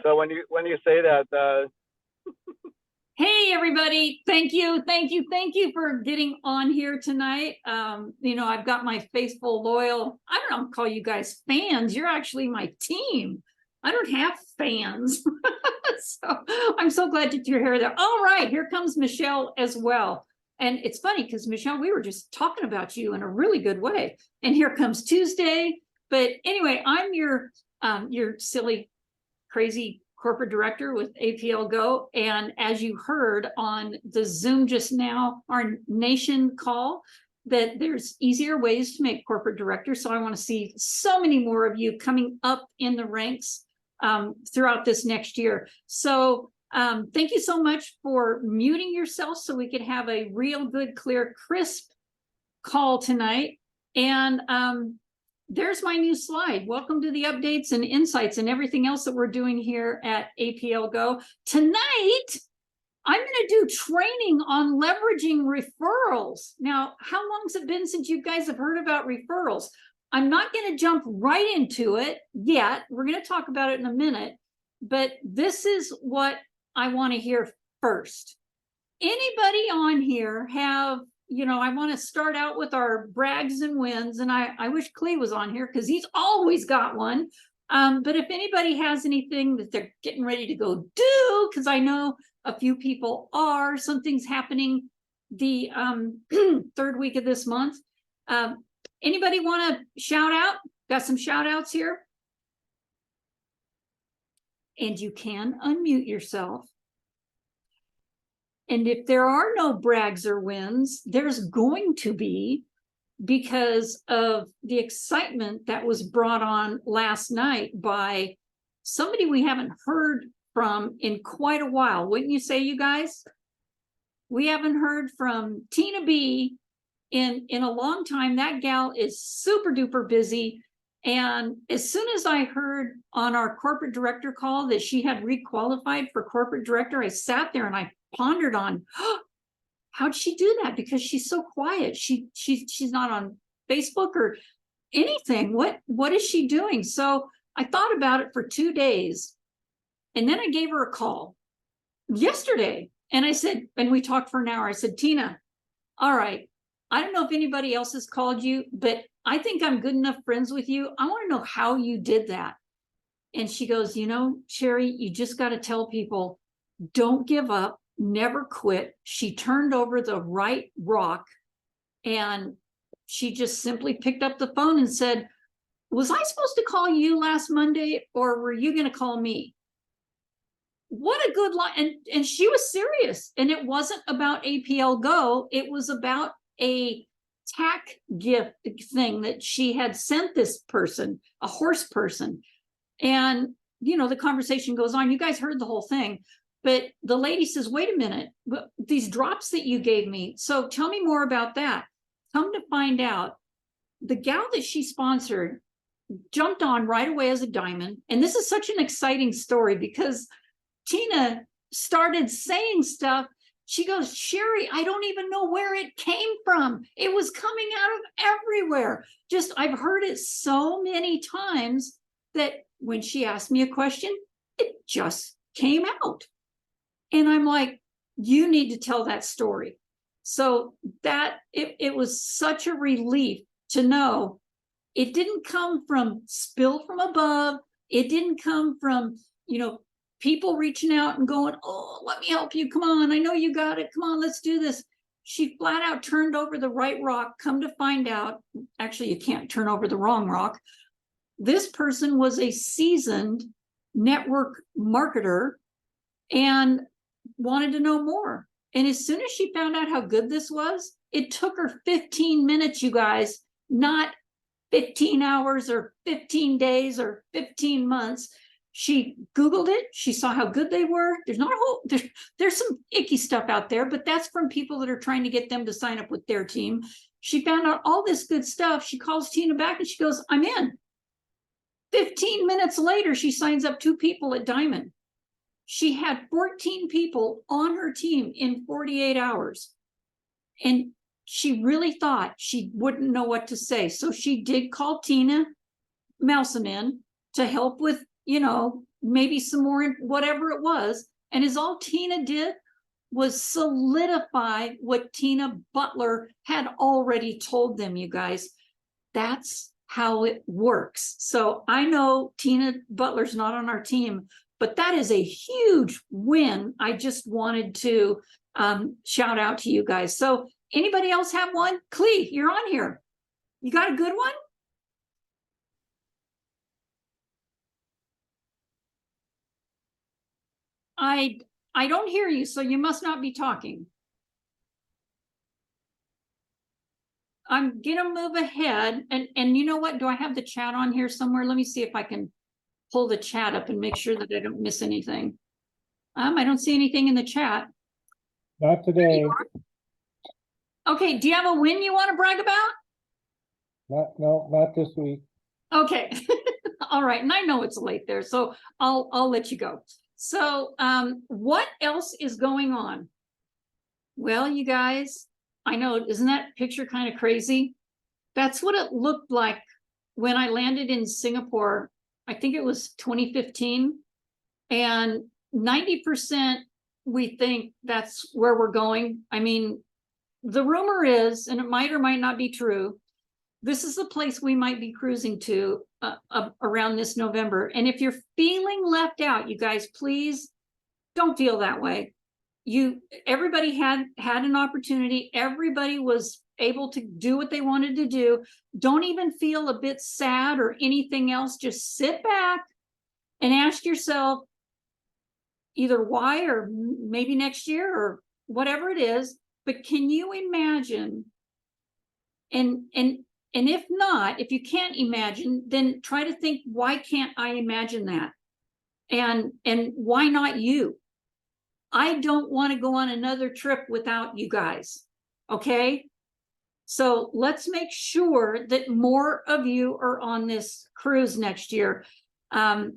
So when you say that, hey everybody, thank you for getting on here tonight. I've got my faithful, loyal, I don't know, call you guys fans. You're actually my team. I don't have fans. So I'm so glad that you're here. All right, here comes Michelle as well. And it's funny because Michelle, we were just talking about you in a really good way. And here comes Tuesday. But anyway, I'm your silly, crazy corporate director with APLGO. And as you heard on the Zoom just now, our nation call, that there's easier ways to make corporate directors. So I want to see so many more of you coming up in the ranks throughout this next year. So thank you so much for muting yourself so we could have a real good, clear, crisp call tonight. And there's my new slide. Welcome to the updates and insights and everything else that we're doing here at APLGO. Tonight, I'm going to do training on leveraging referrals. Now, how long has it been since you guys have heard about referrals? I'm not going to jump right into it yet. We're going to talk about it in a minute, but this is what I want to hear first. Anybody on here have, I want to start out with our brags and wins, and I wish Clee was on here because he's always got one. But if anybody has anything that they're getting ready to go do, because I know a few people are, something's happening the third week of this month. Anybody want to shout out? Got some shout outs here. And you can unmute yourself. And if there are no brags or wins, there's going to be, because of the excitement that was brought on last night by somebody we haven't heard from in quite a while. Wouldn't you say, you guys? We haven't heard from Tina B in a long time. That gal is super duper busy. And as soon as I heard on our corporate director call that she had requalified for corporate director, I sat there and I pondered on, how'd she do that? Because she's so quiet. She's not on Facebook or anything. What is she doing? So I thought about it for 2 days. And then I gave her a call yesterday. And I said, and we talked for an hour. I said, Tina, all right, I don't know if anybody else has called you, but I think I'm good enough friends with you. I want to know how you did that. And she goes, Sherry, you just got to tell people, don't give up, never quit. She turned over the right rock and she just simply picked up the phone and said, was I supposed to call you last Monday or were you going to call me? What a good line. And she was serious. And it wasn't about APLGO. It was about a tack gift thing that she had sent this person, a horse person. And, the conversation goes on. You guys heard the whole thing. But the lady says, wait a minute, these drops that you gave me. So tell me more about that. Come to find out, the gal that she sponsored jumped on right away as a diamond. And this is such an exciting story because Tina started saying stuff. She goes, Sherry, I don't even know where it came from. It was coming out of everywhere. I've heard it so many times that when she asked me a question, it just came out. And I'm like, you need to tell that story. So that it was such a relief to know it didn't come from spill from above. It didn't come from, people reaching out and going, oh, let me help you. Come on. I know you got it. Come on, let's do this. She flat out turned over the right rock. Come to find out, actually, you can't turn over the wrong rock. This person was a seasoned network marketer and wanted to know more. And as soon as she found out how good this was, it took her 15 minutes, you guys, not 15 hours or 15 days or 15 months. She Googled it. She saw how good they were. There's some icky stuff out there, but that's from people that are trying to get them to sign up with their team. She found out all this good stuff. She calls Tina back and she goes, I'm in. 15 minutes later, she signs up 2 people at Diamond. She had 14 people on her team in 48 hours. And she really thought she wouldn't know what to say. So she did call Tina Mouseman to help with, maybe some more, whatever it was. And is all Tina did was solidify what Tina Butler had already told them, you guys. That's how it works. So I know Tina Butler's not on our team, but that is a huge win. I just wanted to shout out to you guys. So anybody else have one? Clee, you're on here. You got a good one? I don't hear you, so you must not be talking. I'm gonna move ahead, and you know what? Do I have the chat on here somewhere? Let me see if I can pull the chat up and make sure that I don't miss anything. I don't see anything in the chat. Not today. Okay, do you have a win you want to brag about? Not this week. Okay. All right, and I know it's late there, so I'll let you go. So what else is going on? Well, you guys, I know, isn't that picture kind of crazy? That's what it looked like when I landed in Singapore. I think it was 2015, and 90% we think that's where we're going. I mean, the rumor is, and it might or might not be true, this is the place we might be cruising to around this November. And if you're feeling left out, you guys, please don't feel that way. Everybody had an opportunity. Everybody was able to do what they wanted to do. Don't even feel a bit sad or anything else. Just sit back and ask yourself either why, or maybe next year, or whatever it is. But can you imagine? And if not, if you can't imagine, then try to think, why can't I imagine that? And why not you? I don't want to go on another trip without you guys. Okay. So let's make sure that more of you are on this cruise next year. I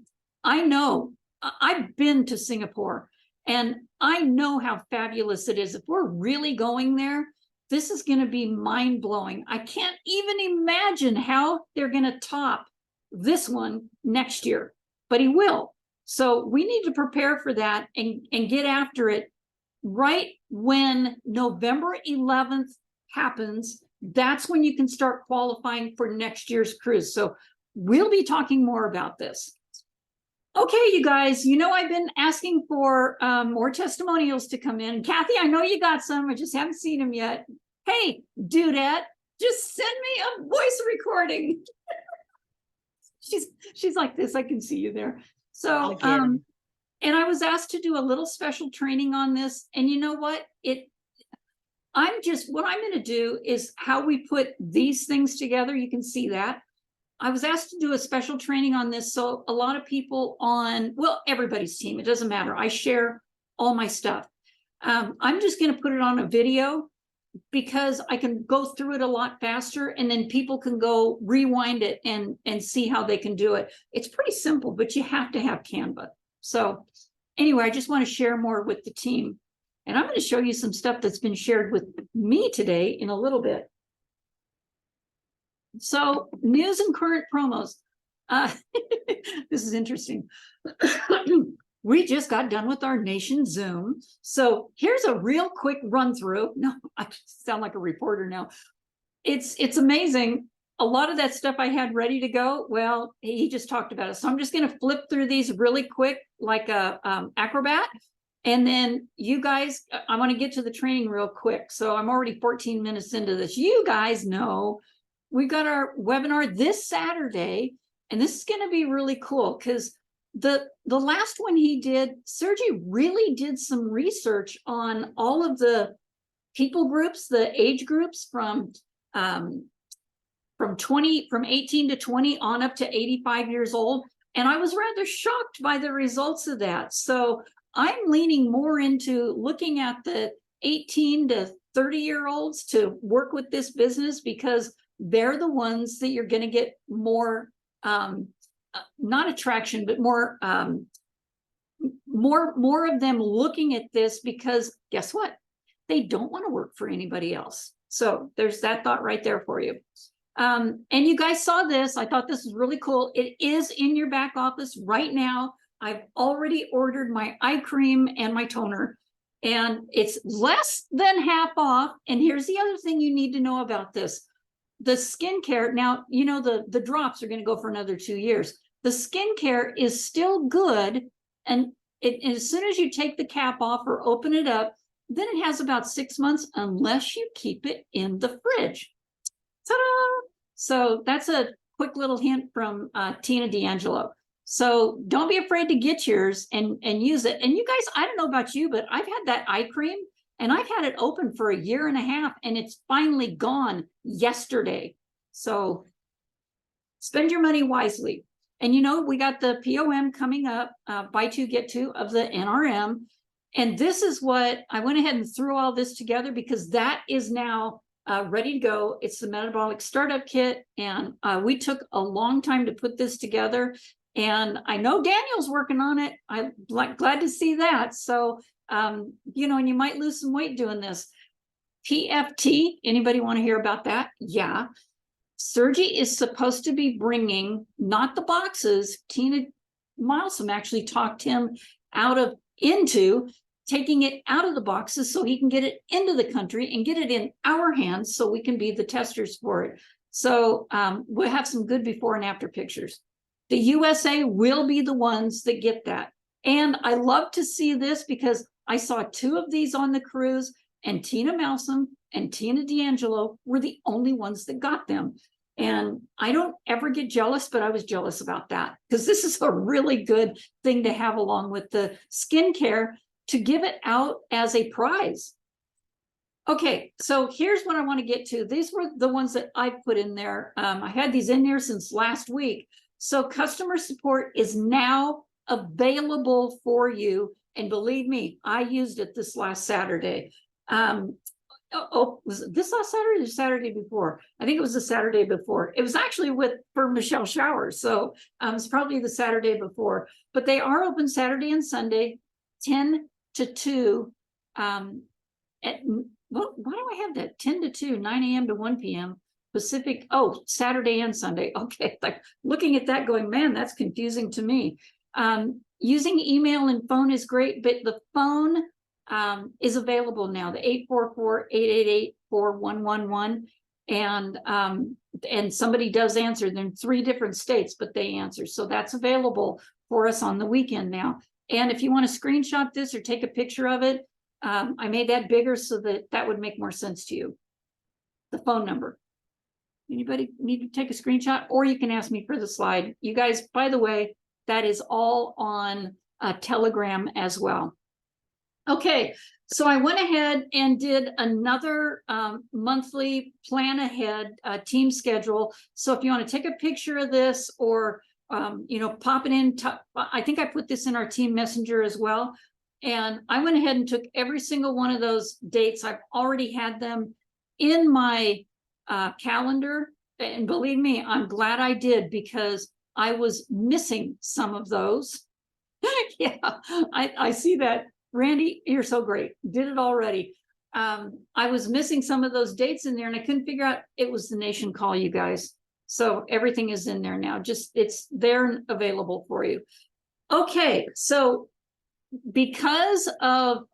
know I've been to Singapore, and I know how fabulous it is. If we're really going there, this is going to be mind-blowing. I can't even imagine how they're going to top this one next year, but he will. So we need to prepare for that and get after it right when November 11th happens. That's when you can start qualifying for next year's cruise. So we'll be talking more about this. Okay, you guys, you know, I've been asking for more testimonials to come in. Kathy, I know you got some. I just haven't seen them yet. Hey, Dudette, just send me a voice recording. She's like this. I can see you there. So, and I was asked to do a little special training on this. And you know what? What I'm going to do is how we put these things together. You can see that. I was asked to do a special training on this. So a lot of people on, well, everybody's team, it doesn't matter. I share all my stuff. I'm just going to put it on a video because I can go through it a lot faster, and then people can go rewind it and see how they can do it. It's pretty simple, but you have to have Canva. So anyway, I just want to share more with the team. And I'm going to show you some stuff that's been shared with me today in a little bit. So news and current promos. This is interesting. We just got done with our nation Zoom. So here's a real quick run through. No, I sound like a reporter now. It's amazing. A lot of that stuff I had ready to go, well, he just talked about it. So I'm just going to flip through these really quick, like a acrobat. And then you guys, I want to get to the training real quick. So I'm already 14 minutes into this. You guys know we've got our webinar this Saturday, and this is going to be really cool because the last one he did, Sergey really did some research on all of the people groups, the age groups from 18 to 20 on up to 85 years old. And I was rather shocked by the results of that. So I'm leaning more into looking at the 18 to 30-year-olds to work with this business, because they're the ones that you're going to get more not attraction, but more of them looking at this, because guess what? They don't want to work for anybody else. So there's that thought right there for you. And you guys saw this. I thought this was really cool. It is in your back office right now. I've already ordered my eye cream and my toner, and it's less than half off. And here's the other thing you need to know about this. The skincare, now, you know, the drops are going to go for another 2 years. The skincare is still good. And as soon as you take the cap off or open it up, then it has about 6 months unless you keep it in the fridge. Ta-da! So that's a quick little hint from Tina D'Angelo. So don't be afraid to get yours and use it. And you guys, I don't know about you, but I've had that eye cream and I've had it open for 1.5 years and it's finally gone yesterday. So spend your money wisely. And you know, we got the POM coming up, buy two, get two of the NRM. And this is what I went ahead and threw all this together because that is now ready to go. It's the metabolic startup kit. And we took a long time to put this together. And I know Daniel's working on it. I'm glad to see that. So, you know, and you might lose some weight doing this. PFT, anybody want to hear about that? Yeah. Sergi is supposed to be bringing, not the boxes. Tina Milsom actually talked him into taking it out of the boxes so he can get it into the country and get it in our hands so we can be the testers for it. So we'll have some good before and after pictures. The USA will be the ones that get that. And I love to see this because I saw 2 of these on the cruise and Tina Milsom and Tina D'Angelo were the only ones that got them. And I don't ever get jealous, but I was jealous about that because this is a really good thing to have along with the skincare to give it out as a prize. Okay, so here's what I want to get to. These were the ones that I put in there. I had these in there since last week. So customer support is now available for you. And believe me, I used it this last Saturday. Was it this last Saturday or the Saturday before? I think it was the Saturday before. It was actually for Michelle Showers. So it's probably the Saturday before. But they are open Saturday and Sunday, 10 to 2. Why do I have that? 10 to 2, 9 a.m. to 1 p.m. Pacific. Oh, Saturday and Sunday. Okay. Like looking at that going, man, that's confusing to me. Using email and phone is great, but the phone is available now, the 844-888-4111. And somebody does answer. They're in 3 different states, but they answer. So that's available for us on the weekend now. And if you want to screenshot this or take a picture of it, I made that bigger so that would make more sense to you. The phone number. Anybody need to take a screenshot, or you can ask me for the slide. You guys, by the way, that is all on Telegram as well. Okay, so I went ahead and did another monthly plan ahead team schedule. So if you want to take a picture of this or, you know, pop it in, I think I put this in our team messenger as well. And I went ahead and took every single one of those dates. I've already had them in my calendar. And believe me, I'm glad I did because I was missing some of those. Yeah, I see that. Randy, you're so great. Did it already. I was missing some of those dates in there and I couldn't figure out it was the nation call, you guys. So everything is in there now. Just it's there and available for you. Okay, so because of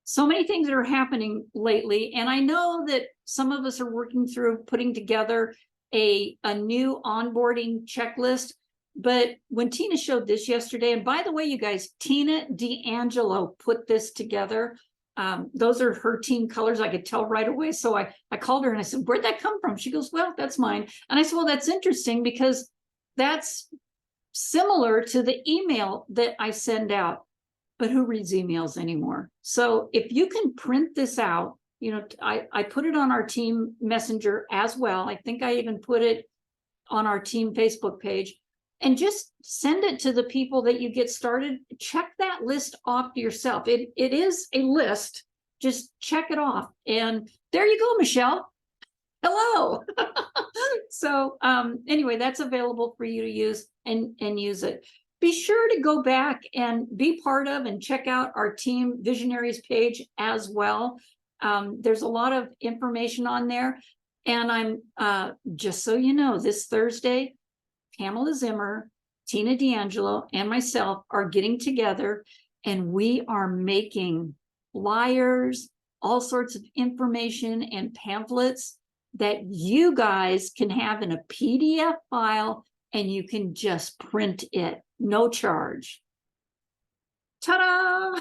so many things that are happening lately, and I know that some of us are working through putting together a new onboarding checklist. But when Tina showed this yesterday, and by the way, you guys, Tina D'Angelo put this together. Those are her team colors. I could tell right away. So I called her and I said, where'd that come from? She goes, well, that's mine. And I said, well, that's interesting because that's similar to the email that I send out. But who reads emails anymore? So if you can print this out, you know, I put it on our team messenger as well. I think I even put it on our team Facebook page. And just send it to the people that you get started. Check that list off yourself. It is a list. Just check it off. And there you go, Michelle. Hello. So anyway, that's available for you to use and use it. Be sure to go back and be part of and check out our Team Visionaries page as well. There's a lot of information on there. And I'm just so you know, this Thursday, Pamela Zimmer, Tina D'Angelo and myself are getting together, and we are making flyers, all sorts of information and pamphlets that you guys can have in a PDF file, and you can just print it, no charge. Ta-da!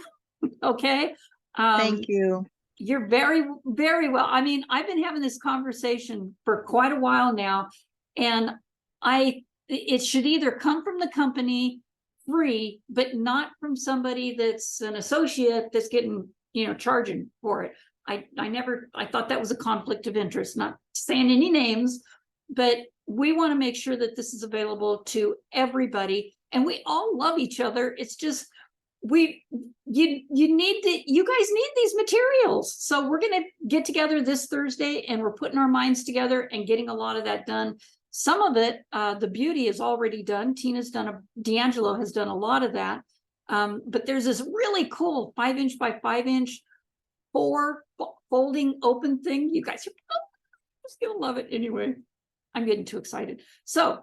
Okay. Thank you. You're very, very well. I mean, I've been having this conversation for quite a while now, and it should either come from the company free, but not from somebody that's an associate that's getting, charging for it. I thought that was a conflict of interest, not saying any names, but we want to make sure that this is available to everybody, and we all love each other. It's just, you guys need these materials. So we're going to get together this Thursday, and we're putting our minds together and getting a lot of that done. Some of it, the beauty is already done. D'Angelo has done a lot of that. But there's this really cool 5-inch by 5-inch 4 folding open thing. You guys are just gonna love it anyway. I'm getting too excited. So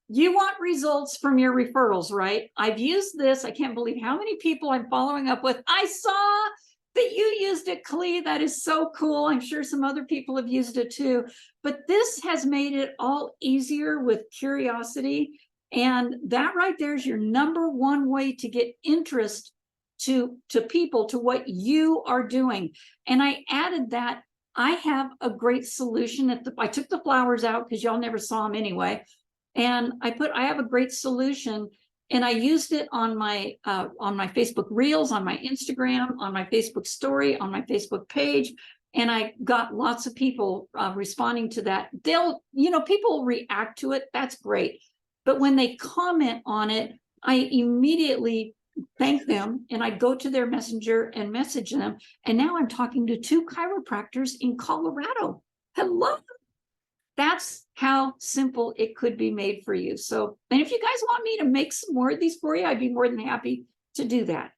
you want results from your referrals, right? I've used this. I can't believe how many people I'm following up with. I saw that you used it, Clee. That is so cool. I'm sure some other people have used it too. But this has made it all easier with curiosity. And that right there is your number one way to get interest to people, to what you are doing. And I added that I have a great solution. I took the flowers out because y'all never saw them anyway. And I have a great solution, and I used it on my Facebook Reels, on my Instagram, on my Facebook story, on my Facebook page, and I got lots of people responding to that. People react to it. That's great. But when they comment on it, I immediately thank them, and I go to their messenger and message them. And now I'm talking to 2 chiropractors in Colorado. Hello. That's how simple it could be made for you. So, and if you guys want me to make some more of these for you, I'd be more than happy to do that.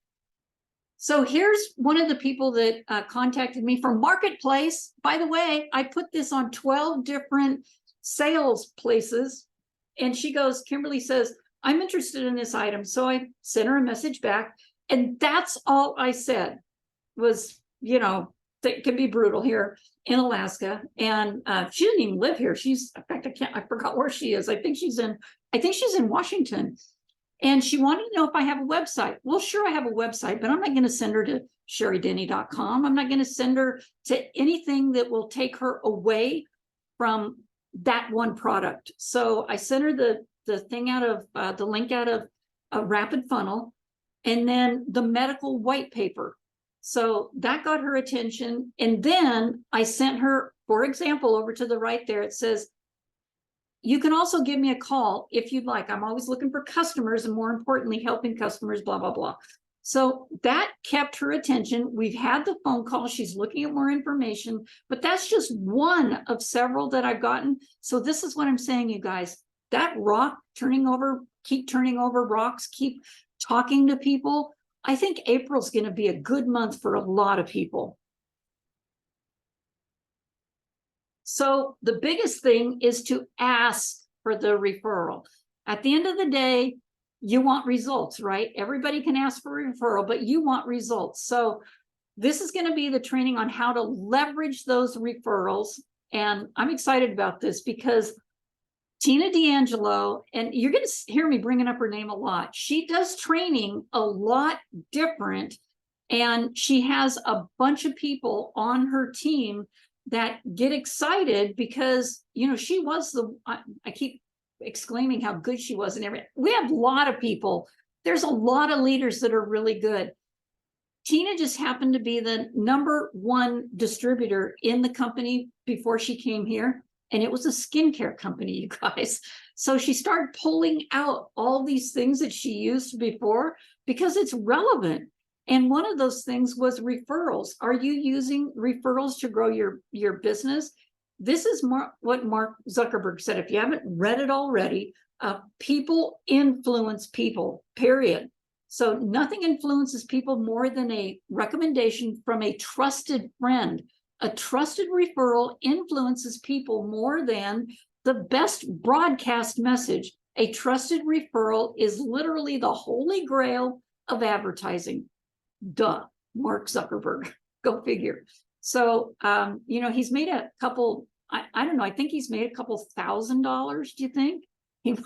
So here's one of the people that contacted me from Marketplace. By the way, I put this on 12 different sales places. And she goes, Kimberly says, I'm interested in this item. So I sent her a message back. And that's all I said was, that can be brutal here in Alaska. And she doesn't even live here. In fact, I forgot where she is. I think she's in Washington. And she wanted to know if I have a website. Well, sure, I have a website, but I'm not going to send her to sherrydenny.com. I'm not going to send her to anything that will take her away from that one product. So I sent her the thing out of the link out of a Rapid Funnel, and then the medical white paper. So that got her attention. And then I sent her, for example, over to the right there, it says, you can also give me a call if you'd like. I'm always looking for customers, and more importantly, helping customers, blah, blah, blah. So that kept her attention. We've had the phone call. She's looking at more information, but that's just one of several that I've gotten. So this is what I'm saying, you guys, that keep turning over rocks, keep talking to people. I think April's going to be a good month for a lot of people. So the biggest thing is to ask for the referral. At the end of the day, you want results, right? Everybody can ask for a referral, but you want results. So this is going to be the training on how to leverage those referrals. And I'm excited about this because Tina D'Angelo, and you're going to hear me bringing up her name a lot. She does training a lot different, and she has a bunch of people on her team that get excited because, she was I keep exclaiming how good she was and everything. We have a lot of people. There's a lot of leaders that are really good. Tina just happened to be the #1 distributor in the company before she came here. And it was a skincare company, you guys. So she started pulling out all these things that she used before because it's relevant. And one of those things was referrals. Are you using referrals to grow your business? This is what Mark Zuckerberg said. If you haven't read it already, people influence people, period. So nothing influences people more than a recommendation from a trusted friend. A trusted referral influences people more than the best broadcast message. A trusted referral is literally the holy grail of advertising. Duh, Mark Zuckerberg, go figure. So, you know, he's made a couple, I don't know, I think he's made a couple $1,000, do you think? You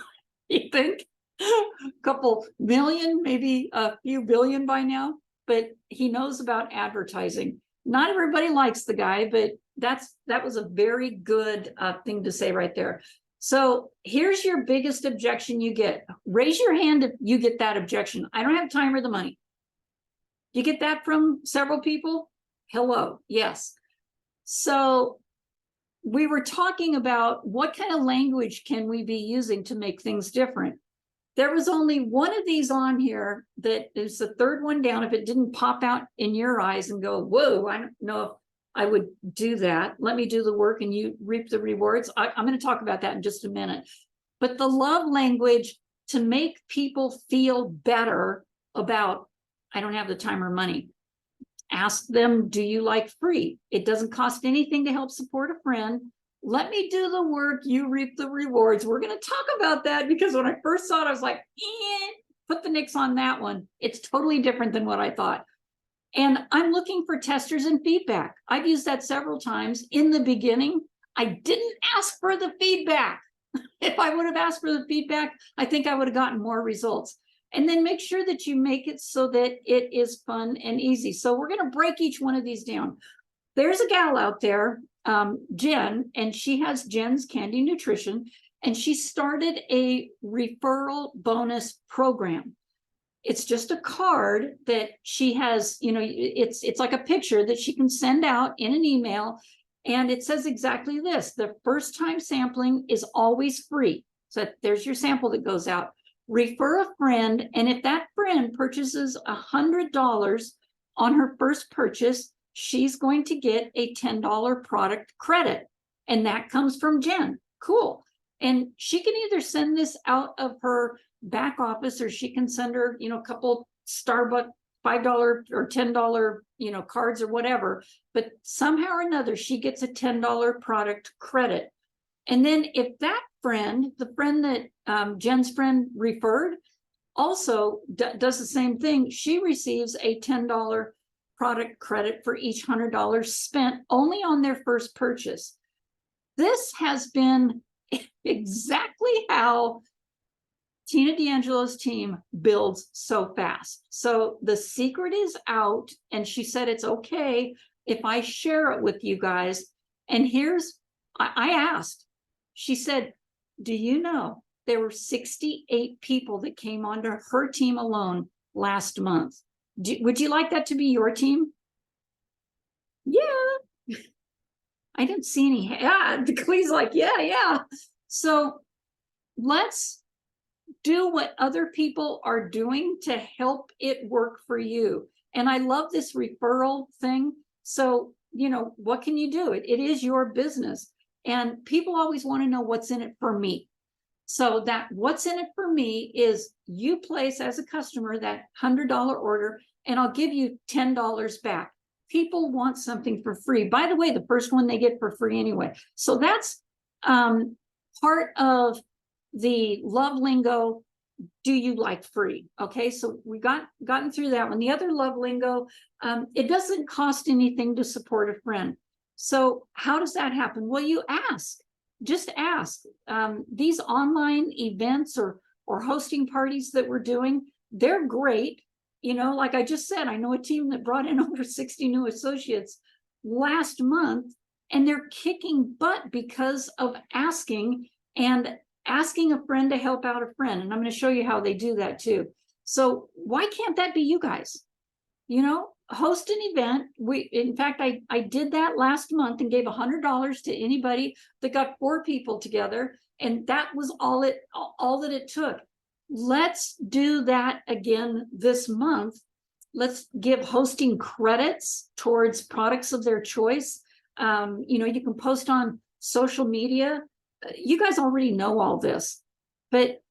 think? A couple million, maybe a few billion by now, but he knows about advertising. Not everybody likes the guy, but that was a very good thing to say right there. So here's your biggest objection you get. Raise your hand if you get that objection. I don't have time or the money. You get that from several people? Hello, yes. So we were talking about what kind of language can we be using to make things different. There was only one of these on here that is the third one down. If it didn't pop out in your eyes and go, whoa, I don't know if I would do that. Let me do the work and you reap the rewards. I'm going to talk about that in just a minute. But the love language to make people feel better about, I don't have the time or money. Ask them, do you like free? It doesn't cost anything to help support a friend. Let me do the work, you reap the rewards. We're going to talk about that because when I first saw it, I was like, put the nix on that one. It's totally different than what I thought. And I'm looking for testers and feedback. I've used that several times. In the beginning, I didn't ask for the feedback. If I would have asked for the feedback, I think I would have gotten more results. And then make sure that you make it so that it is fun and easy. So we're going to break each one of these down. There's a gal out there, Jen, and she has Jen's Candy Nutrition, and she started a referral bonus program. It's just a card that she has, you know, it's like a picture that she can send out in an email. And it says exactly this: the first time sampling is always free. So there's your sample that goes out. Refer a friend, and if that friend purchases $100 on her first purchase, she's going to get a $10 product credit. And that comes from Jen. Cool. And she can either send this out of her back office, or she can send her, you know, a couple Starbucks $5 or $10, you know, cards or whatever. But somehow or another, she gets a $10 product credit. And then if that friend, the friend that Jen's friend referred, also does the same thing, she receives a $10 product credit for each $100 spent only on their first purchase. This has been exactly how Tina D'Angelo's team builds so fast. So the secret is out, and she said it's okay if I share it with you guys. And here's, I asked, she said, do you know there were 68 people that came onto her team alone last month? Would you like that to be your team? Yeah. I didn't see any. Yeah, Clee's like, yeah. So let's do what other people are doing to help it work for you. And I love this referral thing. So, you know, what can you do? It is your business. And people always want to know what's in it for me. So that what's in it for me is you place as a customer that $100 order, and I'll give you $10 back. People want something for free. By the way, the first one they get for free anyway. So that's part of the love lingo. Do you like free? Okay, so we gotten through that one. The other love lingo, it doesn't cost anything to support a friend. So how does that happen? Well, you ask. Just ask. These online events or hosting parties that we're doing, they're great. You know, like I just said, I know a team that brought in over 60 new associates last month, and they're kicking butt because of asking a friend to help out a friend. And I'm going to show you how they do that too. So why can't that be you guys? You know, host an event. In fact, I did that last month and gave $100 to anybody that got 4 people together. And that was all that it took. Let's do that again this month. Let's give hosting credits towards products of their choice. You know, you can post on social media. You guys already know all this, but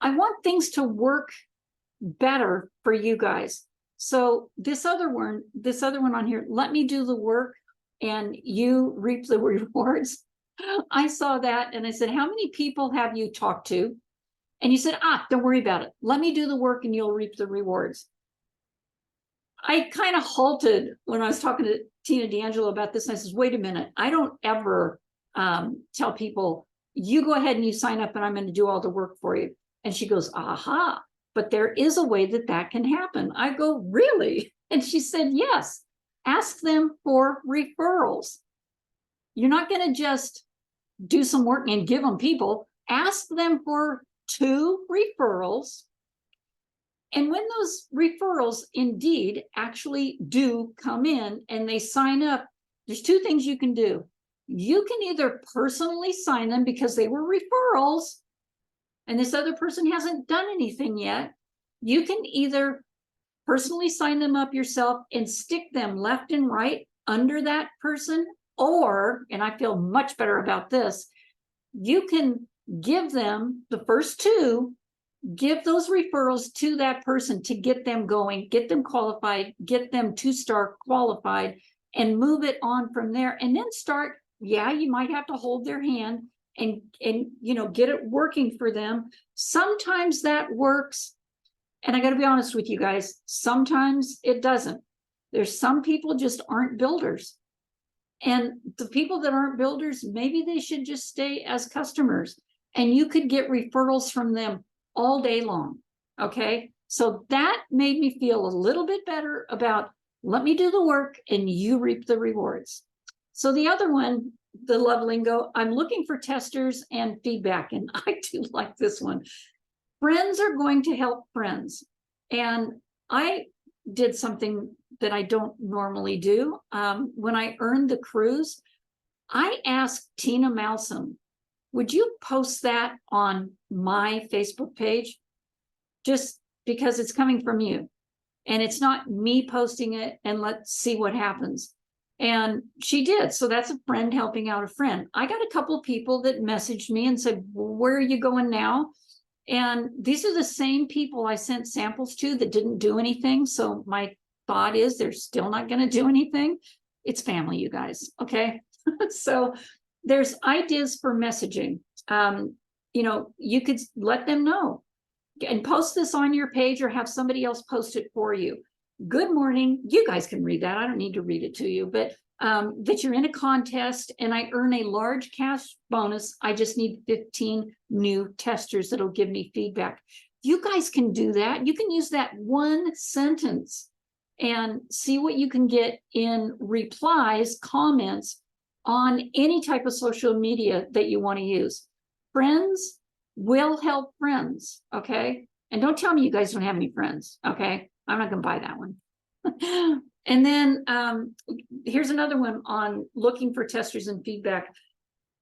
I want things to work better for you guys. So this other one on here, let me do the work and you reap the rewards. I saw that and I said, how many people have you talked to? And you said, don't worry about it. Let me do the work and you'll reap the rewards. I kind of halted when I was talking to Tina D'Angelo about this. And I says, wait a minute. I don't ever tell people, you go ahead and you sign up and I'm going to do all the work for you. And she goes, aha, but there is a way that that can happen. I go, really? And she said, yes, ask them for referrals. You're not going to just do some work and give them people. Ask them for 2 referrals. And when those referrals indeed actually do come in and they sign up, there's 2 things you can do. You can either personally sign them because they were referrals and this other person hasn't done anything yet. You can either personally sign them up yourself and stick them left and right under that person, or, and I feel much better about this, you can give them the first 2, give those referrals to that person to get them going, get them qualified, get them 2-star qualified, and move it on from there. And then start, yeah, you might have to hold their hand and get it working for them. Sometimes that works. And I got to be honest with you guys, sometimes it doesn't. There's some people just aren't builders. And the people that aren't builders, maybe they should just stay as customers. And you could get referrals from them all day long. Okay. So that made me feel a little bit better about, let me do the work and you reap the rewards. So the other one, the love lingo, I'm looking for testers and feedback. And I do like this one. Friends are going to help friends. And I did something that I don't normally do. When I earned the cruise, I asked Tina Malsom, would you post that on my Facebook page? Just because it's coming from you. And it's not me posting it, and let's see what happens. And she did. So that's a friend helping out a friend. I got a couple of people that messaged me and said, where are you going now? And these are the same people I sent samples to that didn't do anything. So my thought is they're still not going to do anything. It's family, you guys. Okay. So there's ideas for messaging. You could let them know and post this on your page or have somebody else post it for you. Good morning. You guys can read that. I don't need to read it to you, but that you're in a contest and I earn a large cash bonus. I just need 15 new testers that'll give me feedback. You guys can do that. You can use that one sentence and see what you can get in replies, comments on any type of social media that you want to use. Friends will help friends, okay? And don't tell me you guys don't have any friends, okay? I'm not going to buy that one. And then here's another one on looking for testers and feedback.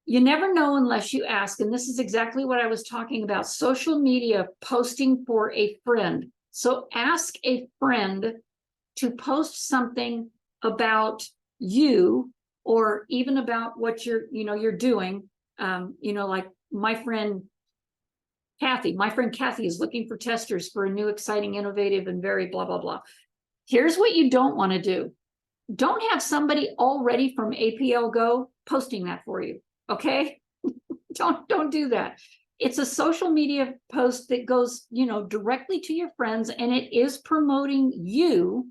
You never know unless you ask. And this is exactly what I was talking about. Social media posting for a friend. So ask a friend to post something about you or even about what you're doing. Like my friend Kathy is looking for testers for a new, exciting, innovative, and very blah, blah, blah. Here's what you don't want to do. Don't have somebody already from APLGO posting that for you, okay? Don't do that. It's a social media post that goes, directly to your friends, and it is promoting you.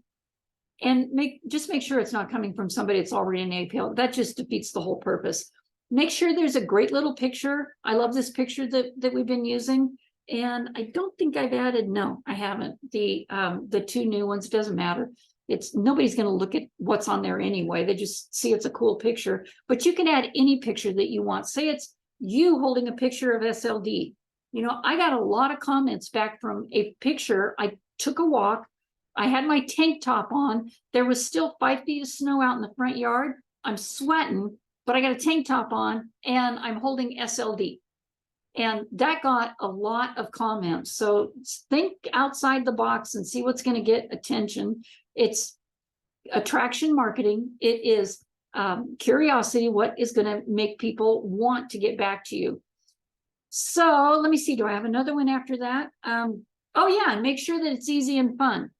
And just make sure it's not coming from somebody that's already in APL. That just defeats the whole purpose. Make sure there's a great little picture. I love this picture that we've been using. And I don't think I've added, no, I haven't. The 2 new ones, doesn't matter. Nobody's going to look at what's on there anyway. They just see it's a cool picture, but you can add any picture that you want. Say it's you holding a picture of SLD. I got a lot of comments back from a picture. I took a walk. I had my tank top on. There was still 5 feet of snow out in the front yard. I'm sweating, but I got a tank top on and I'm holding SLD. And that got a lot of comments. So think outside the box and see what's going to get attention. It's attraction marketing. It is curiosity. What is going to make people want to get back to you? So let me see. Do I have another one after that? Oh yeah, and make sure that it's easy and fun.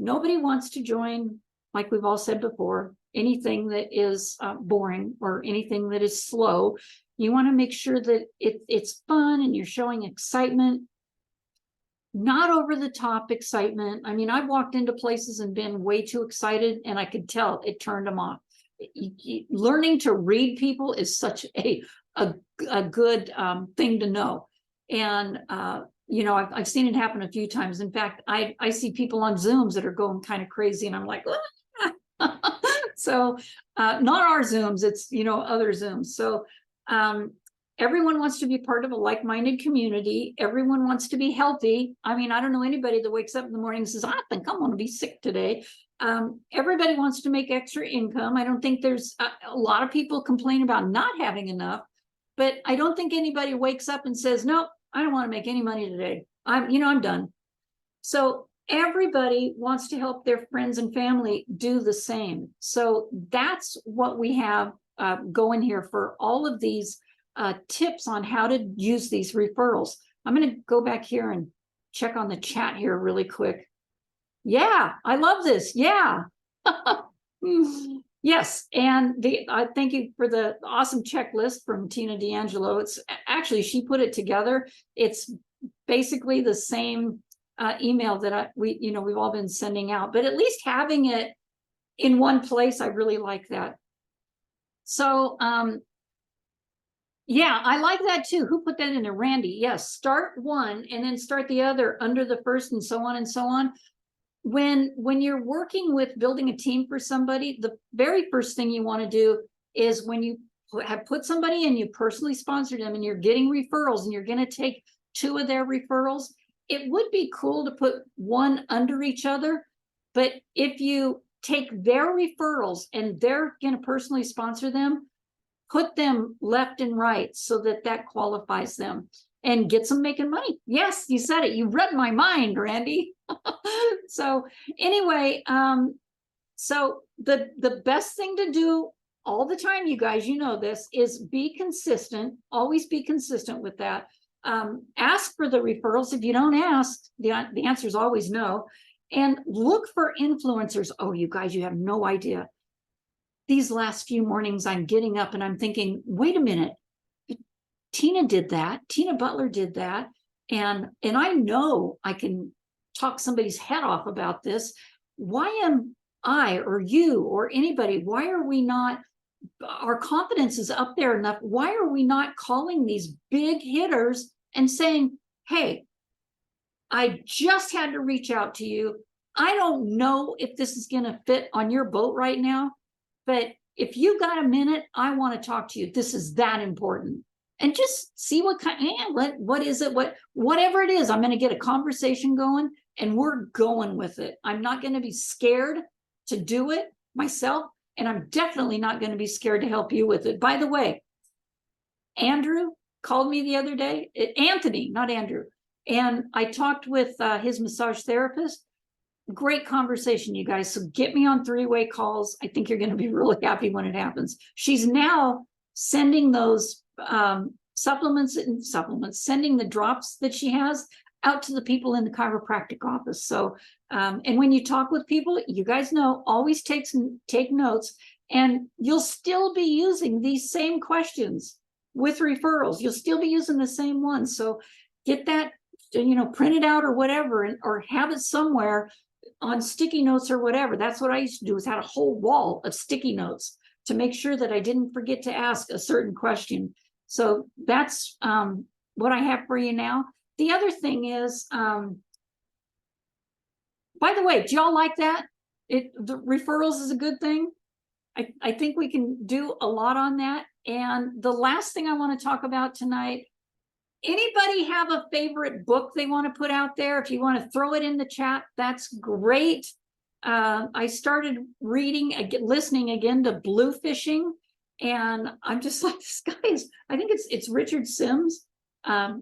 Nobody wants to join, like we've all said before, anything that is boring or anything that is slow. You want to make sure that it's fun and you're showing excitement, not over the top excitement. I mean, I've walked into places and been way too excited, and I could tell it turned them off. Learning to read people is such a good thing to know. And you know, I've seen it happen a few times. In fact, I see people on Zooms that are going kind of crazy, and I'm like, so not our Zooms, it's, you know, other Zooms. So everyone wants to be part of a like-minded community. Everyone wants to be healthy. I mean, I don't know anybody that wakes up in the morning and says, I think I'm going to be sick today. Everybody wants to make extra income. I don't think there's a lot of people complain about not having enough, but I don't think anybody wakes up and says, nope, I don't want to make any money today. I'm done. So everybody wants to help their friends and family do the same. So that's what we have going here for all of these tips on how to use these referrals. I'm going to go back here and check on the chat here really quick. Yeah, I love this. Yeah. Yes, and thank you for the awesome checklist from Tina D'Angelo. It's actually, she put it together. It's basically the same email that we've all been sending out, but at least having it in one place, I really like that. So yeah, I like that too. Who put that in there? Randy. Yes, start one and then start the other under the first, and so on and so on. When you're working with building a team for somebody, the very first thing you want to do is, when you have put somebody in, you personally sponsored them, and you're getting referrals, and you're going to take 2 of their referrals, it would be cool to put one under each other. But if you take their referrals and they're going to personally sponsor them, put them left and right so that qualifies them and gets them making money. Yes, you said it. You read my mind, Randy. So anyway, so the best thing to do all the time, you guys, you know this, is be consistent. Always be consistent with that. Ask for the referrals. If you don't ask, the answer is always no. And look for influencers. Oh, you guys, you have no idea. These last few mornings, I'm getting up and I'm thinking, wait a minute, Tina did that. Tina Butler did that. And I know I can talk somebody's head off about this. Why am I or you or anybody, why are we not, our confidence is up there enough. Why are we not calling these big hitters and saying, hey, I just had to reach out to you. I don't know if this is going to fit on your boat right now, but if you got a minute, I want to talk to you. This is that important. And just see what kind, what is it? Whatever it is, I'm going to get a conversation going, and we're going with it. I'm not going to be scared to do it myself, and I'm definitely not going to be scared to help you with it. By the way, Andrew called me the other day, Anthony, not Andrew, and I talked with his massage therapist. Great conversation, you guys. So get me on 3-way calls. I think you're going to be really happy when it happens. She's now sending those supplements, sending the drops that she has out to the people in the chiropractic office. So, and when you talk with people, you guys know, always take notes, and you'll still be using these same questions with referrals. You'll still be using the same ones. So get that, print it out or whatever, or have it somewhere on sticky notes or whatever. That's what I used to do, is had a whole wall of sticky notes to make sure that I didn't forget to ask a certain question. So that's what I have for you now. The other thing is, by the way, do y'all like that? The referrals is a good thing. I think we can do a lot on that. And the last thing I want to talk about tonight, anybody have a favorite book they want to put out there? If you want to throw it in the chat, that's great. I started listening again to Blue Fishing, and I'm just like, this guy is, I think it's Richard Sims. I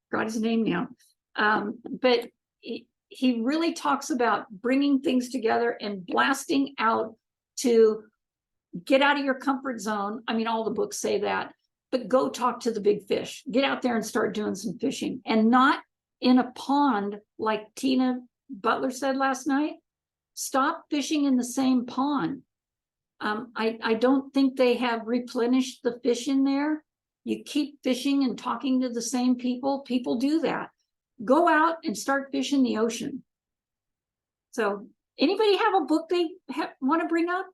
forgot his name now. But he really talks about bringing things together and blasting out to get out of your comfort zone. I mean, all the books say that, but go talk to the big fish. Get out there and start doing some fishing, and not in a pond like Tina Butler said last night. Stop fishing in the same pond. I don't think they have replenished the fish in there. You keep fishing and talking to the same people. People do that. Go out and start fishing the ocean. So anybody have a book they want to bring up?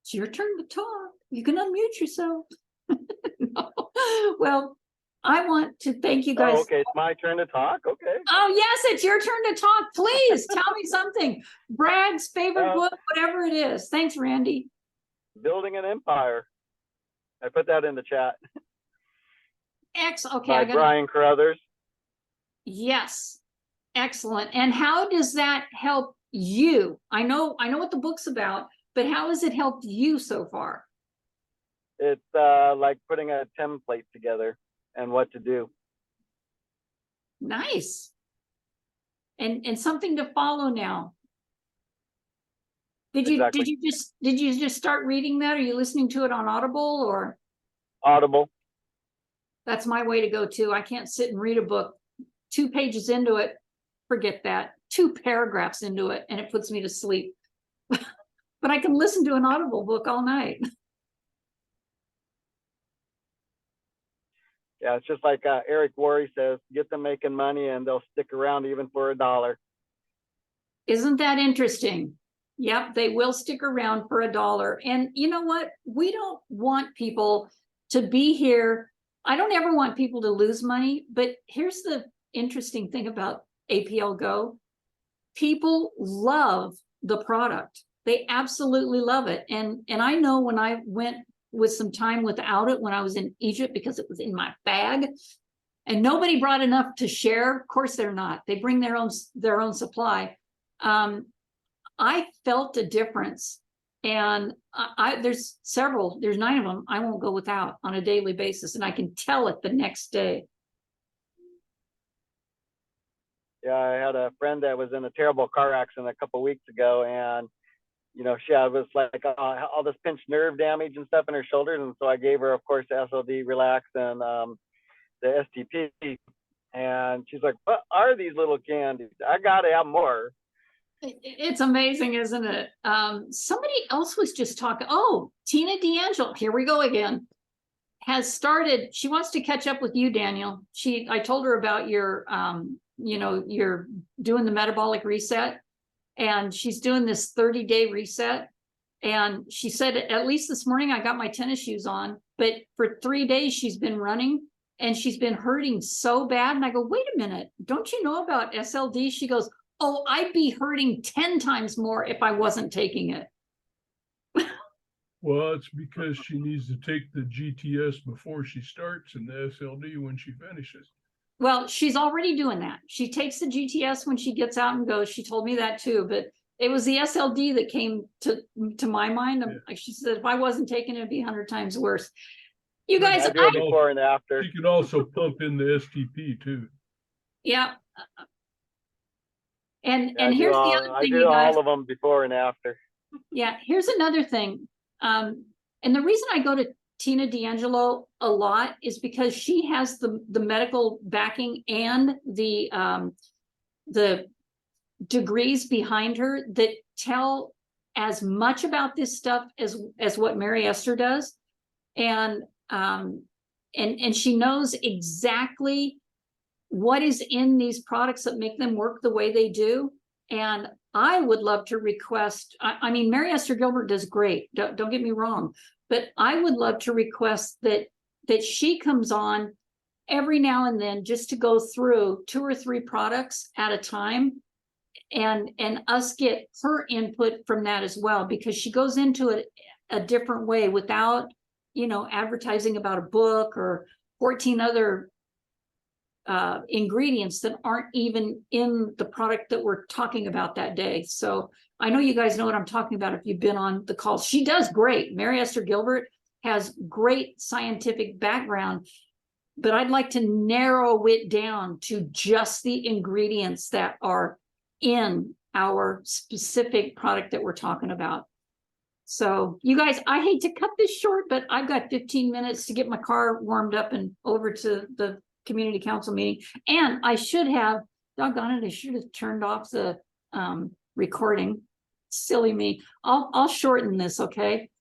It's your turn to talk. You can unmute yourself. No. Well, I want to thank you guys. Oh, okay, it's my turn to talk. Okay. Oh, yes, it's your turn to talk. Please tell me something. Bragg's favorite book, whatever it is. Thanks, Randy. Building an Empire. I put that in the chat. Okay, By Brian Carruthers. Yes, excellent. And how does that help you? I know what the book's about, but how has it helped you so far? It's like putting a template together and what to do. Nice. And something to follow now. Did you just start reading that? Are you listening to it on Audible or? Audible. That's my way to go too. I can't sit and read a book 2 pages into it. Forget that. 2 paragraphs into it and it puts me to sleep. But I can listen to an Audible book all night. Yeah, it's just like Eric Worre says, get them making money and they'll stick around even for $1. Isn't that interesting? Yep, they will stick around for $1. And you know what? We don't want people to be here. I don't ever want people to lose money, but here's the interesting thing about APLGO. People love the product. They absolutely love it. And I know when I went with some time without it when I was in Egypt because it was in my bag and nobody brought enough to share. Of course they're not. They bring their own supply. I felt a difference, and there's 9 of them I won't go without on a daily basis, and I can tell it the next day. Yeah, I had a friend that was in a terrible car accident a couple of weeks ago, and you know, she was like all this pinched nerve damage and stuff in her shoulders, and so I gave her, of course, the SLD Relax and the STP, and she's like, "What are these little candies? I gotta have more." It's amazing, isn't it? Somebody else was just talking. Oh, Tina D'Angelo, here we go again, has started. She wants to catch up with you, Daniel. I told her about your, you're doing the metabolic reset, and she's doing this 30-day reset. And she said, at least this morning, I got my tennis shoes on, but for 3 days, she's been running and she's been hurting so bad. And I go, wait a minute, don't you know about SLD? She goes, oh, I'd be hurting 10 times more if I wasn't taking it. Well, it's because she needs to take the GTS before she starts and the SLD when she finishes. Well, she's already doing that. She takes the GTS when she gets out and goes. She told me that too, but it was the SLD that came to my mind. Yeah. She said, if I wasn't taking it, it'd be 100 times worse. You guys, I do it before and after. She could also pump in the STP too. Yeah. And here's the other thing. I do all of them before and after. Yeah, here's another thing. And the reason I go to Tina D'Angelo a lot is because she has the medical backing and the degrees behind her that tell as much about this stuff as what Mary Esther does. And she knows exactly what is in these products that make them work the way they do. And I would love to request, I mean, Mary Esther Gilbert does great, don't get me wrong, but I would love to request that she comes on every now and then just to go through 2 or 3 products at a time and us get her input from that as well, because she goes into it a different way without, advertising about a book or 14 other ingredients that aren't even in the product that we're talking about that day. So I know you guys know what I'm talking about if you've been on the call. She does great. Mary Esther Gilbert has great scientific background, but I'd like to narrow it down to just the ingredients that are in our specific product that we're talking about. So you guys, I hate to cut this short, but I've got 15 minutes to get my car warmed up and over to the community council meeting. And I should have, doggone it, I should have turned off the recording. silly me. I'll shorten this, okay?